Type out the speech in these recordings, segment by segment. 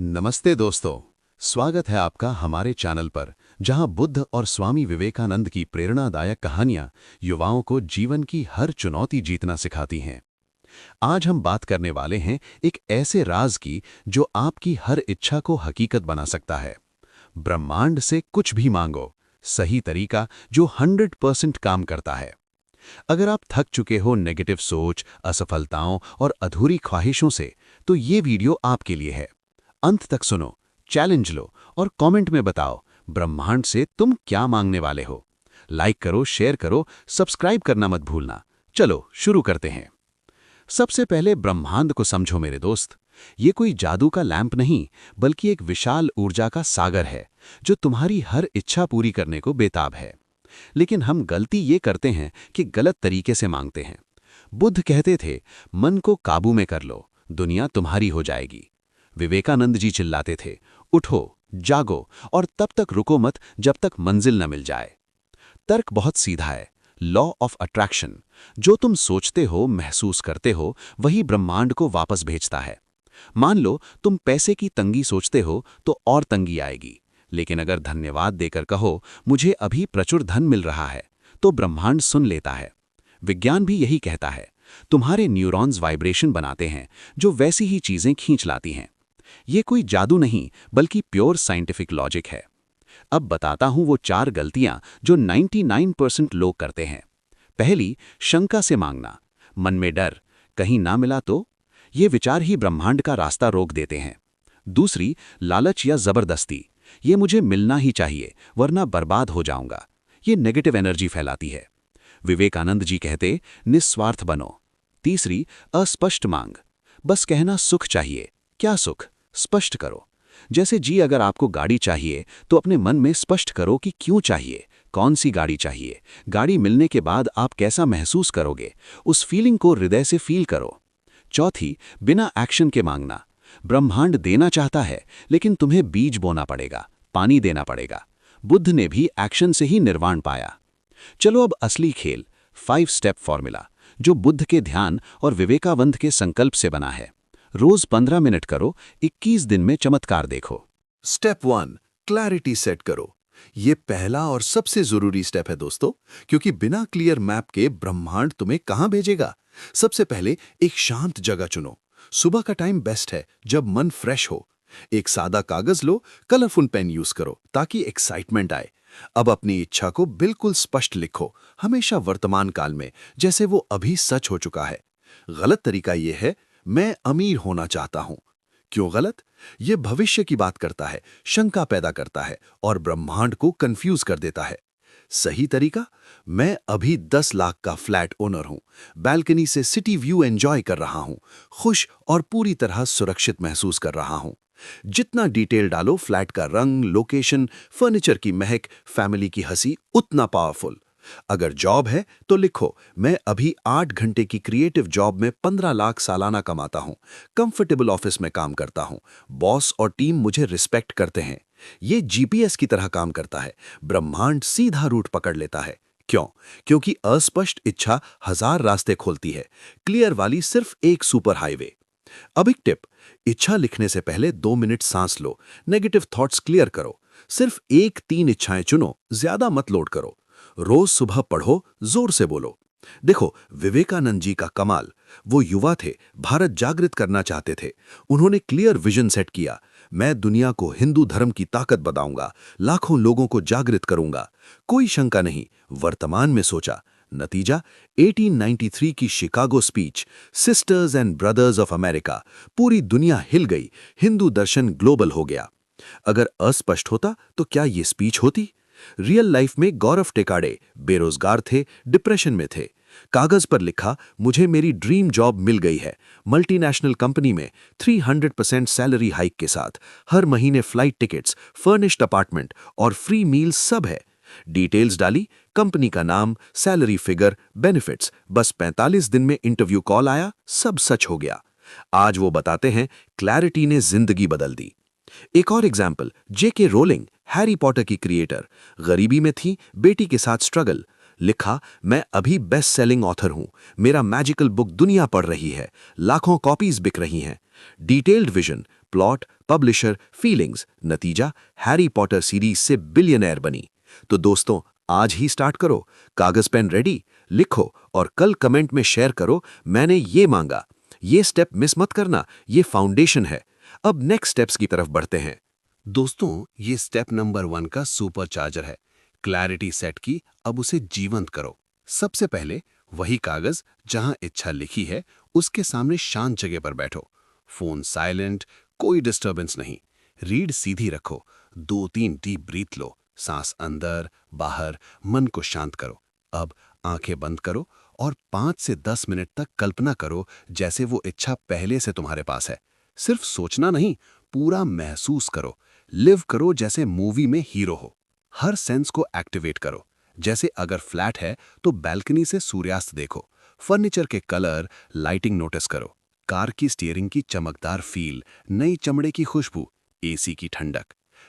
नमस्ते दोस्तों, स्वागत है आपका हमारे चैनल पर जहां बुद्ध और स्वामी विवेकानंद की प्रेरणादायक कहानियां युवाओं को जीवन की हर चुनौती जीतना सिखाती हैं। आज हम बात करने वाले हैं एक ऐसे राज की जो आपकी हर इच्छा को हकीकत बना सकता है। ब्रह्मांड से कुछ भी मांगो, सही तरीका जो 100% काम करता है। अगर आप थक चुके हो नेगेटिव सोच, असफलताओं और अधूरी ख्वाहिशों से, तो ये वीडियो आपके लिए है। अंत तक सुनो, चैलेंज लो और कमेंट में बताओ ब्रह्मांड से तुम क्या मांगने वाले हो। लाइक करो, शेयर करो, सब्सक्राइब करना मत भूलना। चलो शुरू करते हैं। सबसे पहले ब्रह्मांड को समझो मेरे दोस्त। ये कोई जादू का लैंप नहीं, बल्कि एक विशाल ऊर्जा का सागर है जो तुम्हारी हर इच्छा पूरी करने को बेताब है। लेकिन हम गलती ये करते हैं कि गलत तरीके से मांगते हैं। बुद्ध कहते थे, मन को काबू में कर लो, दुनिया तुम्हारी हो जाएगी। विवेकानंद जी चिल्लाते थे, उठो, जागो और तब तक रुको मत जब तक मंजिल न मिल जाए। तर्क बहुत सीधा है, लॉ ऑफ अट्रैक्शन। जो तुम सोचते हो, महसूस करते हो, वही ब्रह्मांड को वापस भेजता है। मान लो तुम पैसे की तंगी सोचते हो तो और तंगी आएगी, लेकिन अगर धन्यवाद देकर कहो, मुझे अभी प्रचुर धन मिल रहा है, तो ब्रह्मांड सुन लेता है। विज्ञान भी यही कहता है, तुम्हारे न्यूरॉन्स वाइब्रेशन बनाते हैं जो वैसी ही चीजें खींच लाती हैं। ये कोई जादू नहीं, बल्कि प्योर साइंटिफिक लॉजिक है। अब बताता हूं वो 4 गलतियां जो 99% लोग करते हैं। पहली, शंका से मांगना। मन में डर, कहीं ना मिला तो? ये विचार ही ब्रह्मांड का रास्ता रोक देते हैं। दूसरी, लालच या जबरदस्ती। ये मुझे मिलना ही चाहिए, वरना बर्बाद हो जाऊंगा। ये नेगेटिव एनर्जी फैलाती है। विवेकानंद जी कहते, निस्वार्थ बनो। तीसरी, अस्पष्ट मांग। बस कहना सुख चाहिए। क्या सुख? स्पष्ट करो। जैसे जी, अगर आपको गाड़ी चाहिए तो अपने मन में स्पष्ट करो कि क्यों चाहिए, कौन सी गाड़ी चाहिए, गाड़ी मिलने के बाद आप कैसा महसूस करोगे, उस फीलिंग को हृदय से फील करो। चौथी, बिना एक्शन के मांगना। ब्रह्मांड देना चाहता है, लेकिन तुम्हें बीज बोना पड़ेगा, पानी देना पड़ेगा। बुद्ध ने भी एक्शन से ही निर्वाण पाया। चलो अब असली खेल, 5 स्टेप फॉर्मूला, जो बुद्ध के ध्यान और विवेकानंद के संकल्प से बना है। रोज 15 मिनट करो, 21 दिन में चमत्कार देखो। स्टेप 1, क्लैरिटी सेट करो। ये पहला और सबसे जरूरी स्टेप है दोस्तों, क्योंकि बिना क्लियर मैप के ब्रह्मांड तुम्हें कहां भेजेगा। सबसे पहले एक शांत जगह चुनो। सुबह का टाइम बेस्ट है, जब मन फ्रेश हो। एक सादा कागज लो, कलरफुल पेन यूज करो ताकि एक्साइटमेंट आए। अब अपनी इच्छा को बिल्कुल स्पष्ट लिखो, हमेशा वर्तमान काल में, जैसे वो अभी सच हो चुका है। गलत तरीका यह है, मैं अमीर होना चाहता हूं। क्यों गलत? यह भविष्य की बात करता है, शंका पैदा करता है और ब्रह्मांड को कंफ्यूज कर देता है। सही तरीका, मैं अभी 10 लाख का फ्लैट ओनर हूं, बालकनी से सिटी व्यू एंजॉय कर रहा हूं, खुश और पूरी तरह सुरक्षित महसूस कर रहा हूं। जितना डिटेल डालो, फ्लैट का रंग, लोकेशन, फर्नीचर की महक, फैमिली की हंसी, उतना पावरफुल। अगर जॉब है तो लिखो, मैं अभी 8 घंटे की क्रिएटिव जॉब में 15 लाख सालाना कमाता हूं, कंफर्टेबल ऑफिस में काम करता हूं, बॉस और टीम मुझे रिस्पेक्ट करते हैं। ये जीपीएस की तरह काम करता है, ब्रह्मांड सीधा रूट पकड़ लेता है। क्यों? क्योंकि अस्पष्ट इच्छा 1000 रास्ते खोलती है, क्लियर वाली सिर्फ एक सुपर हाईवे। अब एक टिप, इच्छा लिखने से पहले 2 मिनट सांस लो, नेगेटिव थॉट्स क्लियर करो। सिर्फ 1-3 इच्छाएं चुनो, ज्यादा मत लोड करो। रोज सुबह पढ़ो, जोर से बोलो। देखो, विवेकानंद जी का कमाल, वो युवा थे, भारत जागृत करना चाहते थे। उन्होंने क्लियर विजन सेट किया, मैं दुनिया को हिंदू धर्म की ताकत बताऊंगा, लाखों लोगों को जागृत करूंगा। कोई शंका नहीं, वर्तमान में सोचा। नतीजा, 1893 की Chicago speech, sisters and brothers of America, पूरी दुनिया हिल गई, हिंदू दर्शन ग्लोबल हो गया। अगर अस्पष्ट होता तो क्या ये स्पीच होती? रियल लाइफ में गौरव टेकाड़े बेरोजगार थे, डिप्रेशन में थे। कागज पर लिखा, मुझे मेरी ड्रीम जॉब मिल गई है, मल्टीनेशनल कंपनी में 300% सैलरी हाइक के साथ, हर महीने फ्लाइट टिकट्स, फर्निश्ड अपार्टमेंट और फ्री मील्स सब है। डिटेल्स डाली, कंपनी का नाम, सैलरी फिगर, बेनिफिट्स। बस 45 दिन में इंटरव्यू कॉल आया, सब सच हो गया। आज वो बताते हैं, क्लैरिटी ने जिंदगी बदल दी। एक और एग्जाम्पल, जेके रोलिंग, हैरी पॉटर की क्रिएटर, गरीबी में थी, बेटी के साथ स्ट्रगल। लिखा, मैं अभी बेस्ट सेलिंग ऑथर हूं, मेरा मैजिकल बुक दुनिया पढ़ रही है, लाखों कॉपीज बिक रही हैं। Detailed vision, plot, publisher, feelings, नतीजा हैरी पॉटर सीरीज से बिलियनर बनी। तो दोस्तों, आज ही स्टार्ट करो, कागज पेन रेडी, लिखो और कल कमेंट में शेयर करो मैंने ये मांगा। ये स्टेप मिस मत करना, ये फाउंडेशन है। अब नेक्स्ट स्टेप्स की तरफ बढ़ते हैं। दोस्तों, ये स्टेप नंबर 1 का सुपर चार्जर है। क्लैरिटी सेट की, अब उसे जीवंत करो। सबसे पहले वही कागज जहां इच्छा लिखी है उसके सामने शांत जगह पर बैठो। फोन साइलेंट, कोई डिस्टरबेंस नहीं। रीड सीधी रखो, 2-3 डीप ब्रीथ लो, सांस अंदर बाहर, मन को शांत करो। अब आंखें बंद करो और 5 से 10 मिनट तक कल्पना करो जैसे वो इच्छा पहले से तुम्हारे पास है। सिर्फ सोचना नहीं, पूरा महसूस करो। लिव करो जैसे मूवी में हीरो हो। हर सेंस को एक्टिवेट करो। जैसे अगर फ्लैट है तो बैल्कनी से सूर्यास्त देखो, फर्नीचर के कलर, लाइटिंग नोटिस करो, कार की स्टीयरिंग की चमकदार फील, नई चमड़े की खुशबू, एसी की ठंडक,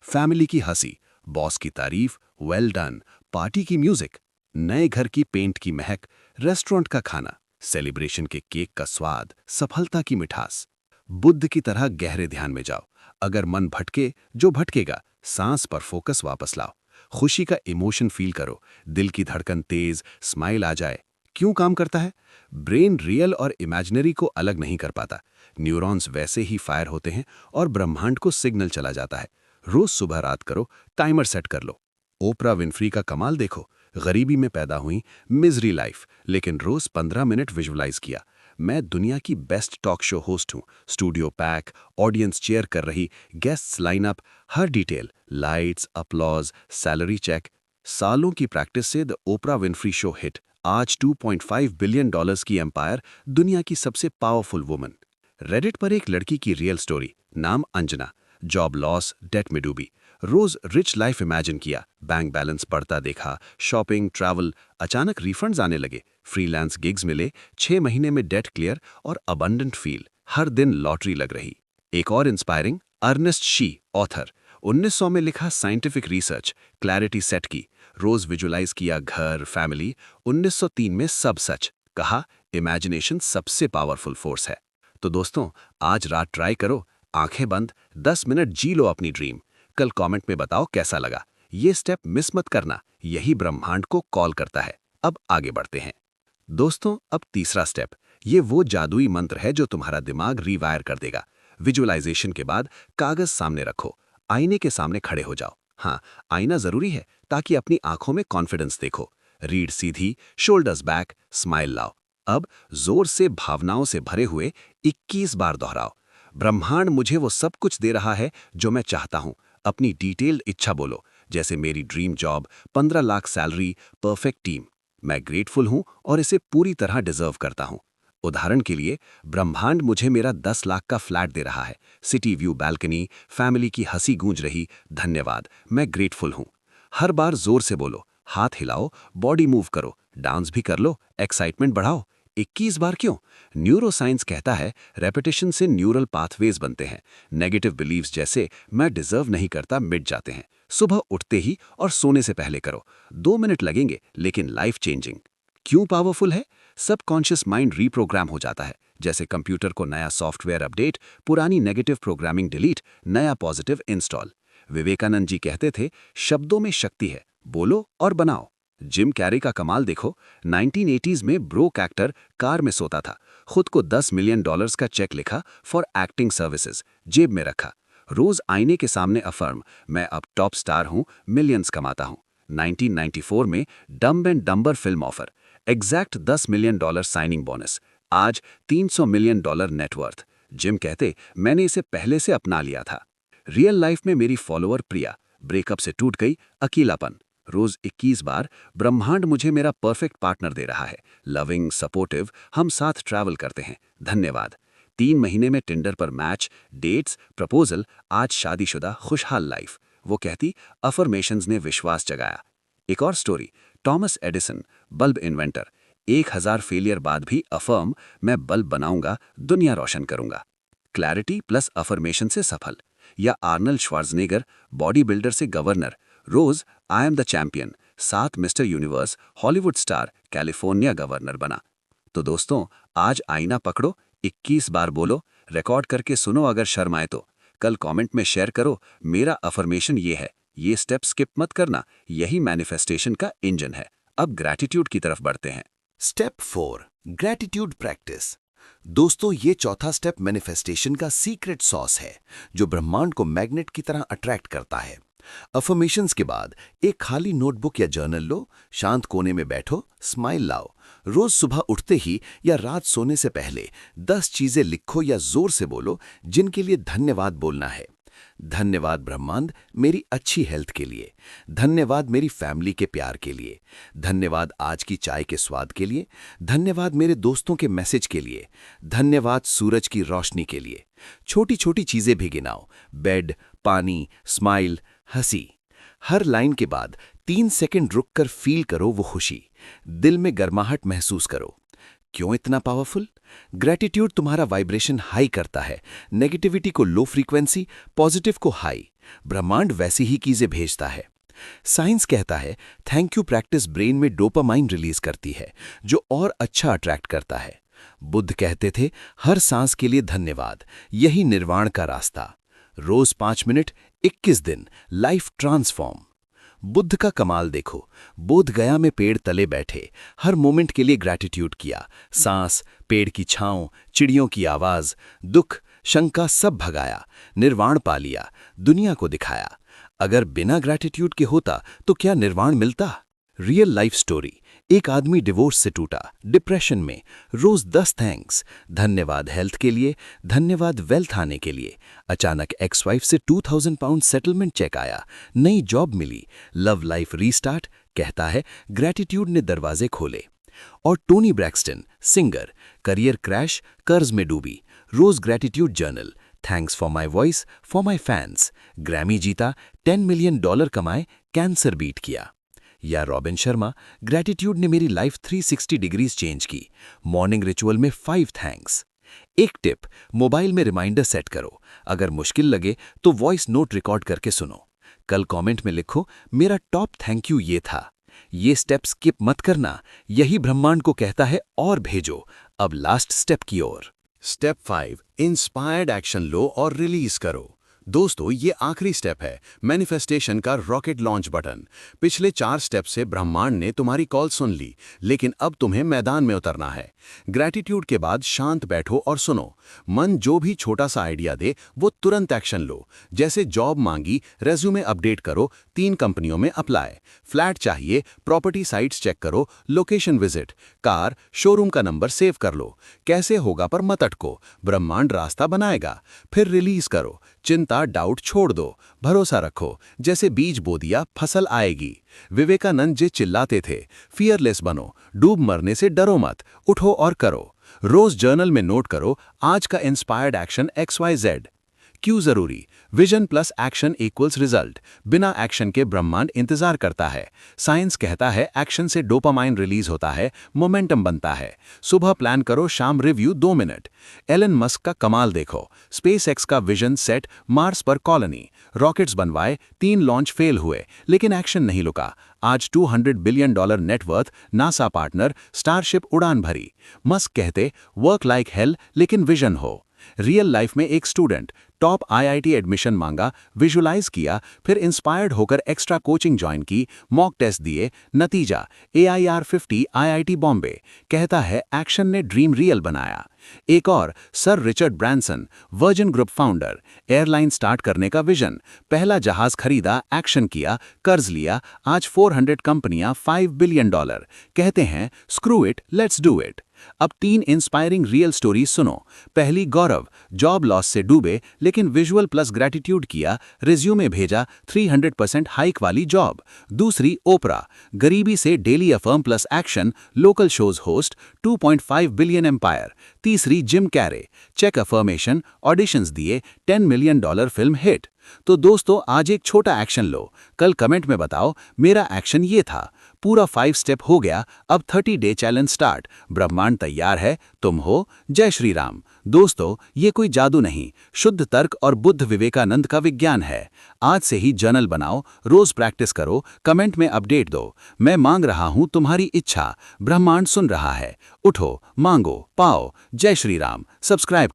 फैमिली की हंसी, बॉस की तारीफ, वेल डन, पार्टी की म्यूजिक, नए घर की पेंट की महक, रेस्टोरेंट का खाना, सेलिब्रेशन के केक का स्वाद, सफलता की मिठास। बुद्ध की तरह गहरे ध्यान में जाओ। अगर मन भटके, जो भटकेगा, सांस पर फोकस वापस लाओ। खुशी का इमोशन फील करो, दिल की धड़कन तेज, स्माइल आ जाए। क्यों काम करता है? ब्रेन रियल और इमेजिनरी को अलग नहीं कर पाता। न्यूरॉन्स वैसे ही फायर होते हैं और ब्रह्मांड को सिग्नल चला जाता है। रोज सुबह रात करो, टाइमर सेट कर लो। ओपरा विनफ्री का कमाल देखो, गरीबी में पैदा हुई, मिजरी लाइफ, लेकिन रोज 15 मिनट विजुअलाइज किया। मैं दुनिया की बेस्ट टॉक शो होस्ट हूँ, स्टूडियो पैक, ऑडियंस चेयर कर रही, गेस्ट्स लाइनअप, हर detail, lights, applause, salary cheque. सालों की प्रैक्टिस से the Oprah Winfrey show hit. आज $2.5 बिलियन की एम्पायर, दुनिया की सबसे पावरफुल वुमन। रेडिट पर एक लड़की की रियल स्टोरी, नाम अंजना, जॉब लॉस, डेट में डूबी, रोज रिच लाइफ इमेजिन किया, बैंक बैलेंस बढ़ता देखा, शॉपिंग, ट्रैवल, अचानक रिफंड्स आने लगे, फ्रीलांस गिग्स मिले, 6 महीने में डेट क्लियर और अबंडेंट फील, हर दिन लॉटरी लग रही। एक और इंस्पायरिंग, अर्नेस्ट शी, ऑथर, 1900 में लिखा साइंटिफिक रिसर्च, क्लैरिटी सेट की, रोज विजुलाइज किया घर, फैमिली, 1903 में सब सच, कहा इमेजिनेशन सबसे पावरफुल फोर्स है। तो दोस्तों, आज रात ट्राई करो, आंखें बंद, 10 मिनट जी लो अपनी ड्रीम। कल कमेंट में बताओ कैसा लगा। ये स्टेप मिस मत करना, यही ब्रह्मांड को कॉल करता है। अब आगे बढ़ते हैं। दोस्तों, अब तीसरा स्टेप, ये वो जादुई मंत्र है जो तुम्हारा दिमाग रीवायर कर देगा। विजुअलाइजेशन के बाद कागज सामने रखो, आईने के सामने खड़े हो जाओ। हाँ, आईना जरूरी है ताकि अपनी आंखों में कॉन्फिडेंस देखो। रीढ़ सीधी, शोल्डर्स बैक, स्माइल लाओ। अब जोर से भावनाओं से भरे हुए 21 बार दोहराओ, ब्रह्मांड मुझे वो सब कुछ दे रहा है जो मैं चाहता हूं। अपनी डिटेल्ड इच्छा बोलो, जैसे मेरी dream job, 15 lakh salary, perfect team. मैं ग्रेटफुल हूं और इसे पूरी तरह डिजर्व करता हूं। उदाहरण के लिए, ब्रह्मांड मुझे मेरा 10 लाख का फ्लैट दे रहा है, सिटी व्यू बैल्कनी, फैमिली की हंसी गूंज रही, धन्यवाद, मैं ग्रेटफुल हूं। हर बार जोर से बोलो, हाथ हिलाओ, बॉडी मूव करो, डांस भी कर लो, एक्साइटमेंट बढ़ाओ। 21 बार क्यों? न्यूरो साइंस कहता है रेपिटेशन से न्यूरल पाथवेज बनते हैं। नेगेटिव बिलीव्स जैसे मैं डिजर्व नहीं करता मिट जाते हैं। सुबह उठते ही और सोने से पहले करो, 2 मिनट लगेंगे लेकिन लाइफ चेंजिंग। क्यों पावरफुल है? सबकॉन्शियस माइंड रीप्रोग्राम हो जाता है, जैसे कंप्यूटर को नया सॉफ्टवेयर अपडेट, पुरानी नेगेटिव प्रोग्रामिंग डिलीट, नया पॉजिटिव इंस्टॉल। विवेकानंद जी कहते थे, शब्दों में शक्ति है, बोलो और बनाओ। जिम कैरी का कमाल देखो, 1980s में ब्रोक एक्टर कार में सोता था, खुद को $10 मिलियन का चेक लिखा फॉर एक्टिंग सर्विसेज, जेब में रखा। रोज आईने के सामने अफर्म, मैं अब टॉप स्टार हूं, मिलियंस कमाता हूं। 1994 में Dumb and Dumber film offer, exact $10 million signing bonus, आज $300 मिलियन नेटवर्थ। जिम कहते, मैंने इसे पहले से अपना लिया था। रियल लाइफ में मेरी फॉलोअर प्रिया, ब्रेकअप से टूट गई, अकेलापन। रोज 21 बार, ब्रह्मांड मुझे मेरा परफेक्ट पार्टनर दे रहा है, लविंग, सपोर्टिव, हम साथ ट्रैवल करते हैं, धन्यवाद। 3 महीने में टिंडर पर मैच, डेट्स, प्रपोजल, आज शादीशुदा, खुशहाल लाइफ। वो कहती, अफर्मेशंस ने विश्वास जगाया। एक और story, Thomas Edison, bulb inventor, 1000 failure बाद भी अफर्म, मैं बल्ब बनाऊंगा, दुनिया रोशन करूंगा। क्लैरिटी प्लस अफर्मेशन से सफल। या आर्नल्ड श्वार्ज़नेगर, बॉडी बिल्डर से गवर्नर, रोज I am the champion, 7 Mister Universe, Hollywood star, California governor बना। तो दोस्तों, आज आईना पकड़ो, 21 बार बोलो, रिकॉर्ड करके सुनो अगर शर्म आए तो। कल कमेंट में शेयर करो, मेरा अफर्मेशन ये है, ये स्टेप स्किप मत करना, यही मैनिफेस्टेशन का इंजन है। अब ग्रैटिट्यूड की तरफ बढ़ते हैं। Step 4 gratitude practice. दोस्तों, ये चौथा स्टेप मैनिफेस्टेशन का सीक्रेट सॉस है जो ब्रह्मांड को मैग्नेट की तरह अट्रैक्ट करता है। अफर्मेशंस के बाद एक खाली नोटबुक या जर्नल लो, शांत कोने में बैठो, स्माइल लाओ। रोज सुबह उठते ही या रात सोने से पहले 10 चीजें लिखो या जोर से बोलो जिनके लिए धन्यवाद बोलना है। धन्यवाद ब्रह्मांड मेरी अच्छी हेल्थ के लिए, धन्यवाद मेरी फैमिली के प्यार के लिए, धन्यवाद आज की चाय के स्वाद के लिए, धन्यवाद मेरे दोस्तों के मैसेज के लिए, धन्यवाद सूरज की रोशनी के लिए। छोटी छोटी चीजें भी गिनाओ, बेड, पानी, स्माइल, हंसी। हर लाइन के बाद 3 सेकंड रुककर फील करो वो खुशी, दिल में गर्माहट महसूस करो। क्यों इतना पावरफुल? ग्रैटिट्यूड तुम्हारा वाइब्रेशन हाई करता है, नेगेटिविटी को लो फ्रीक्वेंसी, पॉजिटिव को हाई। ब्रह्मांड वैसी ही चीजें भेजता है। साइंस कहता है थैंक यू प्रैक्टिस ब्रेन में डोपामाइन रिलीज करती है जो और अच्छा अट्रैक्ट करता है। बुद्ध कहते थे हर सांस के लिए धन्यवाद, यही निर्वाण का रास्ता। रोज 5 मिनट, 21 दिन, लाइफ ट्रांसफॉर्म। बुद्ध का कमाल देखो, बोध गया में पेड़ तले बैठे, हर मोमेंट के लिए ग्रैटिट्यूड किया। सांस, पेड़ की छांव, चिड़ियों की आवाज, दुख, शंका सब भगाया, निर्वाण पा लिया, दुनिया को दिखाया। अगर बिना ग्रैटिट्यूड के होता तो क्या निर्वाण मिलता? Real life story. एक आदमी डिवोर्स से टूटा, डिप्रेशन में, रोज 10 थैंक्स, धन्यवाद हेल्थ के लिए, धन्यवाद वेल्थ आने के लिए। अचानक एक्स वाइफ से 2000 पाउंड सेटलमेंट चेक आया, नई जॉब मिली, लव लाइफ रीस्टार्ट। कहता है ग्रैटिट्यूड ने दरवाजे खोले। और Tony Braxton, singer, career crash, कर्ज में डूबी, रोज gratitude journal, thanks for my voice, for my fans. Grammy जीता, $10 मिलियन कमाए, कैंसर बीट किया। या रॉबिन शर्मा, ग्रैटिट्यूड ने मेरी लाइफ 360 डिग्रीज चेंज की, मॉर्निंग रिचुअल में 5 थैंक्स। एक टिप, मोबाइल में रिमाइंडर सेट करो, अगर मुश्किल लगे तो वॉइस नोट रिकॉर्ड करके सुनो। कल कमेंट में लिखो मेरा टॉप थैंक यू ये था। ये स्टेप स्किप मत करना, यही ब्रह्मांड को कहता है और भेजो। अब लास्ट स्टेप की ओर। स्टेप 5 इंस्पायर्ड एक्शन लो और रिलीज करो। दोस्तों, ये आखिरी स्टेप है मैनिफेस्टेशन का रॉकेट लॉन्च बटन। पिछले 4 स्टेप से ब्रह्मांड ने तुम्हारी कॉल सुन ली, लेकिन अब तुम्हें मैदान में उतरना है। ग्रैटिट्यूड के बाद शांत बैठो और सुनो। मन जो भी छोटा सा आइडिया दे वो तुरंत एक्शन लो। जैसे जॉब मांगी, रेज्यूमे अपडेट करो, 3 कंपनियों में अप्लाई। फ्लैट चाहिए, प्रॉपर्टी साइट्स चेक करो, लोकेशन विजिट। कार, शोरूम का नंबर सेव कर लो। कैसे होगा पर मत अटको, ब्रह्मांड रास्ता बनाएगा। फिर रिलीज करो, चिंता डाउट छोड़ दो, भरोसा रखो, जैसे बीज बो दिया फसल आएगी। विवेकानंद जी चिल्लाते थे फियरलेस बनो, डूब मरने से डरो मत, उठो और करो। रोज जर्नल में नोट करो आज का इंस्पायर्ड एक्शन XYZ। क्यों जरूरी? Vision plus action equals result. बिना एक्शन के ब्रह्मांड इंतजार करता है। साइंस कहता है एक्शन से डोपामाइन रिलीज होता है, मोमेंटम बनता है। सुबह प्लान करो, शाम रिव्यू 2 मिनट। एलन मस्क का कमाल देखो, स्पेसएक्स का विजन सेट, मार्स पर कॉलोनी, रॉकेट्स बनवाए, 3 लॉन्च फेल हुए, लेकिन एक्शन नहीं रुका। आज $200 billion net worth, NASA partner, starship उड़ान भरी। मस्क कहते वर्क लाइक हेल लेकिन विजन हो। रियल लाइफ में एक स्टूडेंट टॉप IIT एडमिशन मांगा, विजुलाइज किया, फिर इंस्पायर्ड होकर एक्स्ट्रा कोचिंग ज्वाइन की, मॉक टेस्ट दिए, नतीजा AIR 50 IIT बॉम्बे। कहता है एक्शन ने ड्रीम रियल बनाया। एक और sir Richard Branson, virgin group founder, airline start करने का विजन, पहला जहाज खरीदा, एक्शन किया, कर्ज लिया, आज 400 कंपनियां, $5 बिलियन। कहते हैं screw it, let's do it. अब 3 इंस्पायरिंग रियल स्टोरीज सुनो। पहली गौरव, जॉब लॉस से डूबे लेकिन विजुअल प्लस ग्रैटिट्यूड किया, रिज्यूमे भेजा, 300% हाइक वाली जॉब। दूसरी ओपरा, गरीबी से daily affirm plus action, local shows host, 2.5 billion empire. तीसरी Jim Carrey, check affirmation, auditions दिए, $10 मिलियन फिल्म हिट। तो दोस्तों, आज एक छोटा एक्शन लो, कल कमेंट में बताओ मेरा एक्शन ये था। पूरा 5 स्टेप हो गया, अब 30 डे चैलेंज स्टार्ट। ब्रह्मांड तैयार है, तुम हो। जय श्री राम। दोस्तों, ये कोई जादू नहीं, शुद्ध तर्क और बुद्ध विवेकानंद का विज्ञान है। आज से ही जर्नल बनाओ, रोज प्रैक्टिस करो, कमेंट में अपडेट दो। मैं मांग रहा हूं तुम्हारी इच्छा, ब्रह्मांड सुन रहा है। उठो, मांगो, पाओ। जय श्री राम। सब्सक्राइब